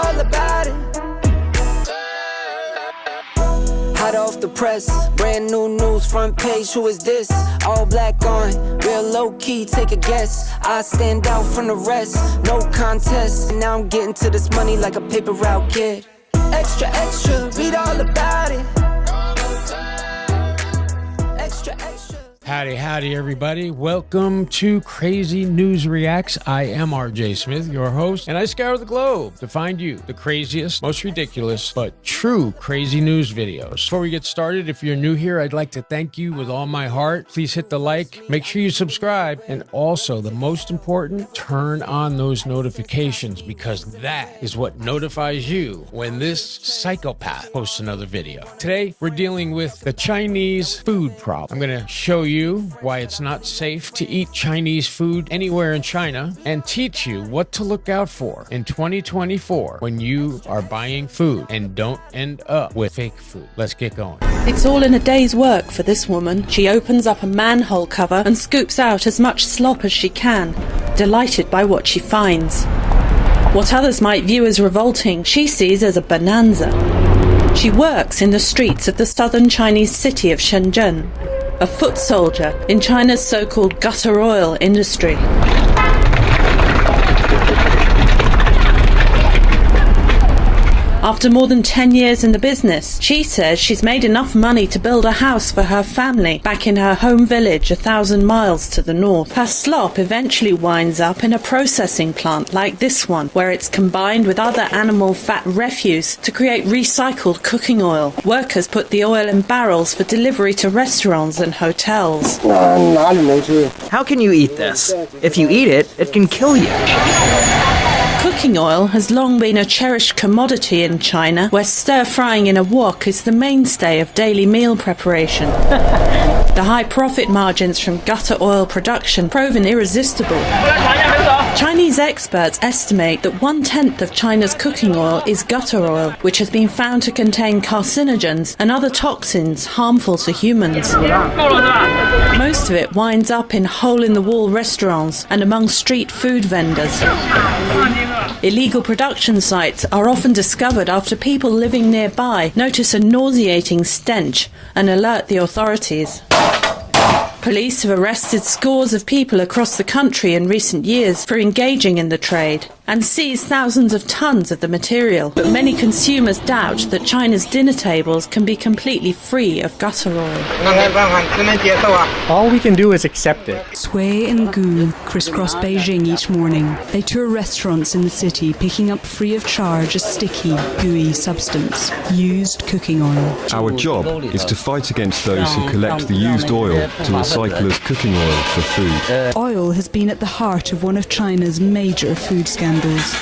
all about it. Hot off the press, brand new news, front page, who is this? All black on, real low key, take a guess. I stand out from the rest, no contest. And now I'm getting to this money like a paper route kid. Extra, extra, read all about it. Extra, extra. Howdy, everybody. Welcome to Crazy News Reacts. I am RJ Smith, your host, and I scour the globe to find you the craziest, most ridiculous, but true crazy news videos. Before we get started, if you're new here, I'd like to thank you with all my heart. Please hit the like, make sure you subscribe, and also, the most important, turn on those notifications because that is what notifies you when this psychopath posts another video. Today, we're dealing with the Chinese food problem. I'm going to show you why it's not safe to eat Chinese food anywhere in China and teach you what to look out for in 2024 when you are buying food and don't end up with fake food. Let's get going. It's all in a day's work for this woman. She opens up a manhole cover and scoops out as much slop as she can, delighted by what she finds. What others might view as revolting, she sees as a bonanza. She works in the streets of the southern Chinese city of Shenzhen, a foot soldier in China's so-called gutter oil industry. After more than 10 years in the business, she says she's made enough money to build a house for her family back in her home village 1,000 miles to the north. Her slop eventually winds up in a processing plant like this one, where it's combined with other animal fat refuse to create recycled cooking oil. Workers put the oil in barrels for delivery to restaurants and hotels. How can you eat this? If you eat it, it can kill you. Cooking oil has long been a cherished commodity in China, where stir-frying in a wok is the mainstay of daily meal preparation. The high profit margins from gutter oil production proven irresistible. Chinese experts estimate that 1/10 of China's cooking oil is gutter oil, which has been found to contain carcinogens and other toxins harmful to humans. Most of it winds up in hole-in-the-wall restaurants and among street food vendors. Illegal production sites are often discovered after people living nearby notice a nauseating stench and alert the authorities. Police have arrested scores of people across the country in recent years for engaging in the trade and seized thousands of tons of the material. But many consumers doubt that China's dinner tables can be completely free of gutter oil. All we can do is accept it. Sui and Gu crisscross Beijing each morning. They tour restaurants in the city, picking up free of charge a sticky, gooey substance, used cooking oil. Our job is to fight against those who collect the used oil to recycle as cooking oil for food. Oil has been at the heart of one of China's major food scandals.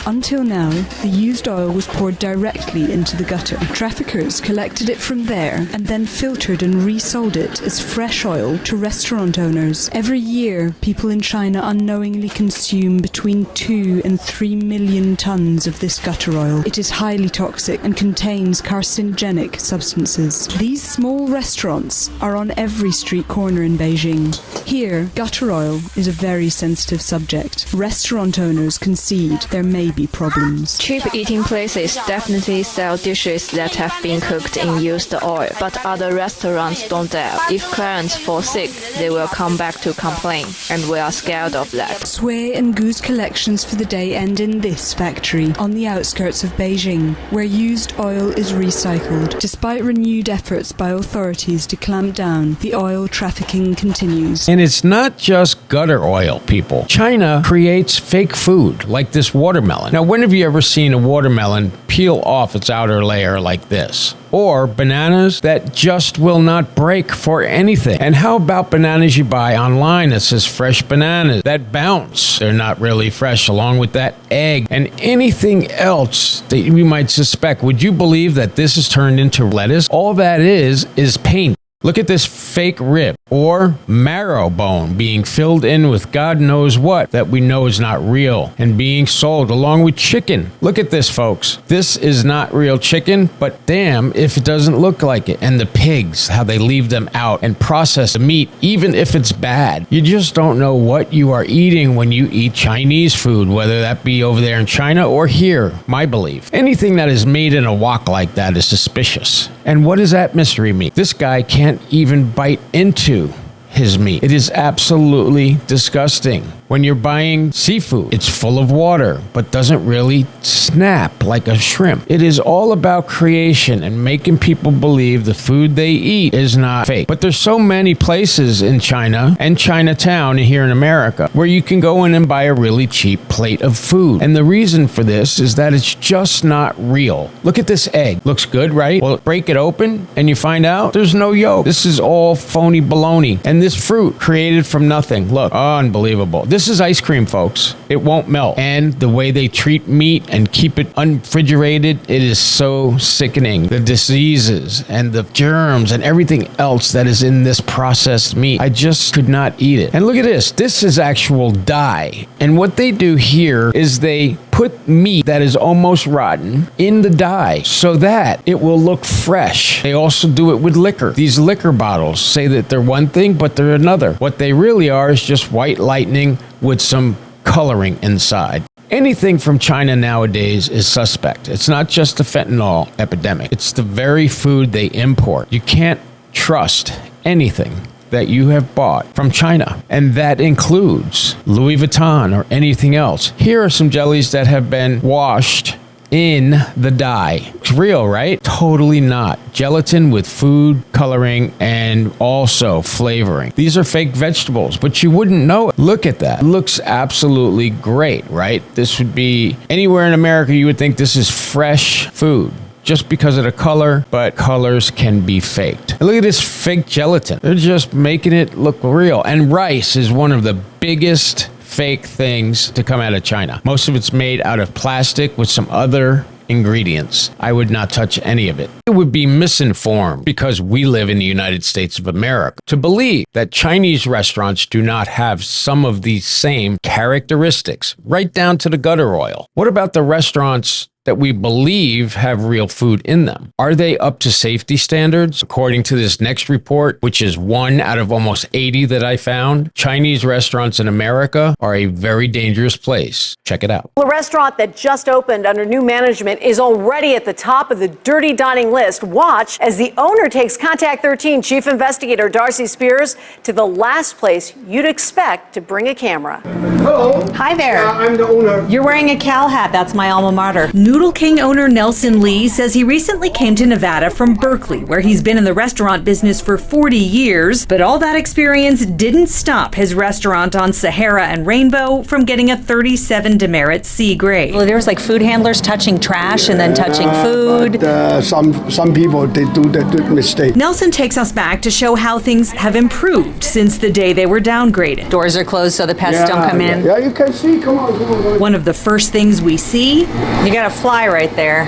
Until now, the used oil was poured directly into the gutter. Traffickers collected it from there and then filtered and resold it as fresh oil to restaurant owners. Every year, people in China unknowingly consume between 2 and 3 million tons of this gutter oil. It is highly toxic and contains carcinogenic substances. These small restaurants are on every street corner in Beijing. Here, gutter oil is a very sensitive subject. Restaurant owners concede there may be problems. Cheap eating places definitely sell dishes that have been cooked in used oil, but other restaurants don't dare. If clients fall sick, they will come back to complain, and we are scared of that. Sui and Gu's collections for the day end in this factory on the outskirts of Beijing, where used oil is recycled. Despite renewed efforts by authorities to clamp down, the oil trafficking continues. And it's not just gutter oil, people. China creates fake food like this watermelon. Now, when have you ever seen a watermelon peel off its outer layer like this? Or bananas that just will not break for anything. And how about bananas you buy online that says fresh bananas that bounce? They're not really fresh, along with that egg and anything else that you might suspect. Would you believe that this is turned into lettuce? All that is paint. Look at this fake rib or marrow bone being filled in with God knows what that we know is not real and being sold along with chicken. Look at this, folks. This is not real chicken, but damn if it doesn't look like it. And the pigs, how they leave them out and process the meat, even if it's bad. You just don't know what you are eating when you eat Chinese food, whether that be over there in China or here, my belief. Anything that is made in a wok like that is suspicious. And what is that mystery meat? This guy can't even bite into his meat. It is absolutely disgusting. When you're buying seafood, it's full of water, but doesn't really snap like a shrimp. It is all about creation and making people believe the food they eat is not fake. But there's so many places in China and Chinatown here in America where you can go in and buy a really cheap plate of food. And the reason for this is that it's just not real. Look at this egg. Looks good, right? Well, break it open and you find out there's no yolk. This is all phony baloney. And this fruit created from nothing. Look, unbelievable. This is ice cream, folks. It won't melt. And the way they treat meat and keep it unrefrigerated, it is so sickening. The diseases and the germs and everything else that is in this processed meat. I just could not eat it. And look at this. This is actual dye. And what they do here is they put meat that is almost rotten in the dye so that it will look fresh. They also do it with liquor. These liquor bottles say that they're one thing, but they're another. What they really are is just white lightning with some coloring inside. Anything from China nowadays is suspect. It's not just the fentanyl epidemic. It's the very food they import. You can't trust anything that you have bought from China, and that includes Louis Vuitton or anything else. Here are some jellies that have been washed in the dye. It's real, right? Totally not. Gelatin with food coloring and also flavoring. These are fake vegetables, but you wouldn't know it. Look at that. It looks absolutely great, right? This would be anywhere in America, you would think this is fresh food just because of the color, but colors can be faked. And look at this fake gelatin. They're just making it look real. And rice is one of the biggest fake things to come out of China. Most of it's made out of plastic with some other ingredients. I would not touch any of it. It would be misinformed because we live in the United States of America to believe that Chinese restaurants do not have some of these same characteristics, right down to the gutter oil. What about the restaurants that we believe have real food in them? Are they up to safety standards? According to this next report, which is 1 out of almost 80 that I found, Chinese restaurants in America are a very dangerous place. Check it out. A restaurant that just opened under new management is already at the top of the dirty dining list. Watch as the owner takes Contact 13 chief investigator Darcy Spears to the last place you'd expect to bring a camera. Hello. Hi there. I'm the owner. You're wearing a Cal hat. That's my alma mater. Noodle King owner Nelson Lee says he recently came to Nevada from Berkeley, where he's been in the restaurant business for 40 years. But all that experience didn't stop his restaurant on Sahara and Rainbow from getting a 37 demerit C grade. Well, there's like food handlers touching trash and then touching food. But, some people, they do that mistake. Nelson takes us back to show how things have improved since the day they were downgraded. Doors are closed so the pests don't come in. Yeah, you can see. Come on. One of the first things we see, You got a fly right there.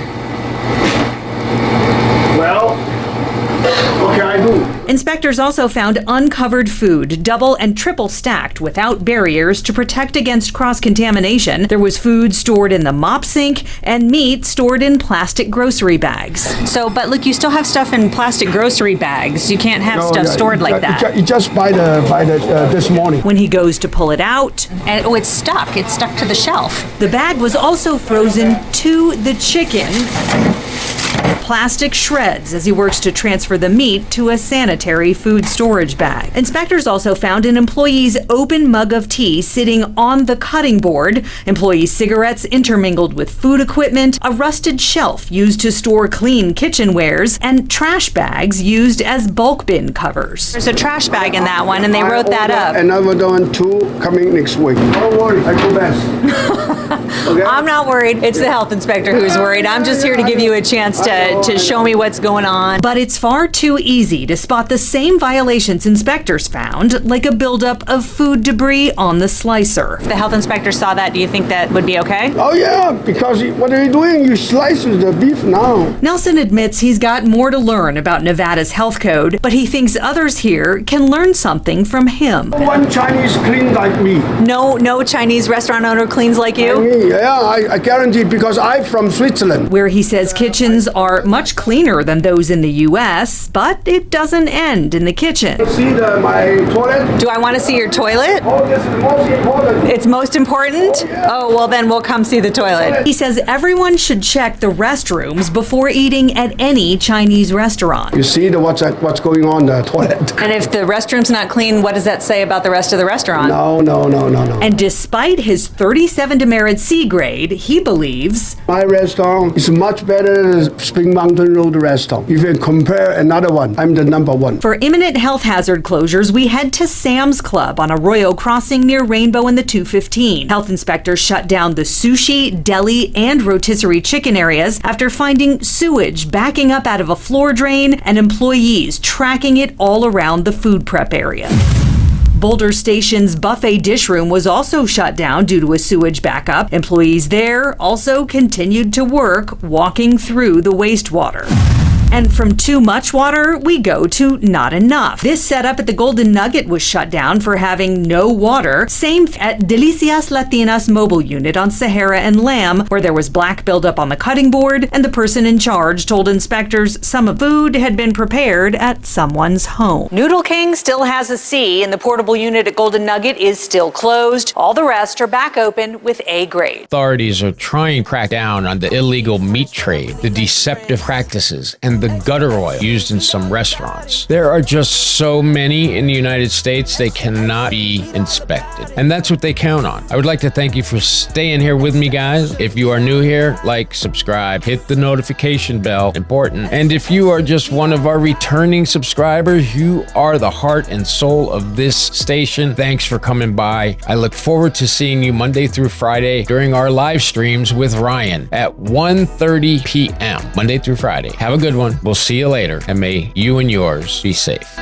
Well, okay, I do. inspectors also found uncovered food, double and triple stacked without barriers to protect against cross-contamination. There was food stored in the mop sink and meat stored in plastic grocery bags. So, but look, you still have stuff in plastic grocery bags. You can't have stuff stored like that. You just buy this morning. When he goes to pull it out, And it's stuck. It's stuck to the shelf. the bag was also frozen to the chicken. Plastic shreds as he works to transfer the meat to a sanitary food storage bag. Inspectors also found an employee's open mug of tea sitting on the cutting board, employee cigarettes intermingled with food equipment, a rusted shelf used to store clean kitchenwares, and trash bags used as bulk bin covers. There's a trash bag in that one, and they wrote that up. Another one too coming next week. Don't worry, I do best. Okay? I'm not worried. It's the health inspector who's worried. I'm just here to give you a chance to show me what's going on. But it's far too easy to spot the same violations inspectors found, like a buildup of food debris on the slicer. If the health inspector saw that, do you think that would be okay? Oh yeah, because what are you doing? You slice the beef now. Nelson admits he's got more to learn about Nevada's health code, but he thinks others here can learn something from him. One Chinese clean like me. No Chinese restaurant owner cleans like you? Me, yeah, I guarantee, because I'm from Switzerland. Where he says kitchens are much cleaner than those in the U.S., but it doesn't end in the kitchen. See my toilet? Do I want to see your toilet? Oh, this is the most important. It's most important? Oh, well then we'll come see the toilet. He says everyone should check the restrooms before eating at any Chinese restaurant. You see what's going on in the toilet. And if the restroom's not clean, what does that say about the rest of the restaurant? No. And despite his 37 demerit C grade, he believes my restaurant is much better than Spring Mountain Road restaurant. If you compare another one, I'm the number one. For imminent health hazard closures, we head to Sam's Club on Arroyo Crossing near Rainbow and the 215. Health inspectors shut down the sushi, deli, and rotisserie chicken areas after finding sewage backing up out of a floor drain and employees tracking it all around the food prep area. Boulder Station's buffet dish room was also shut down due to a sewage backup. Employees there also continued to work walking through the wastewater. And from too much water, we go to not enough. This setup at the Golden Nugget was shut down for having no water. Same at Delicias Latinas mobile unit on Sahara and Lamb, where there was black buildup on the cutting board, and the person in charge told inspectors some of the food had been prepared at someone's home. Noodle King still has a C, and the portable unit at Golden Nugget is still closed. All the rest are back open with A grade. Authorities are trying to crack down on the illegal meat trade, the deceptive practices, and the gutter oil used in some restaurants. There are just so many in the United States, they cannot be inspected. And that's what they count on. I would like to thank you for staying here with me, guys. If you are new here, like, subscribe, hit the notification bell, important. And if you are just one of our returning subscribers, you are the heart and soul of this station. Thanks for coming by. I look forward to seeing you Monday through Friday during our live streams with Ryan at 1:30 p.m. Monday through Friday. Have a good one. We'll see you later, and may you and yours be safe.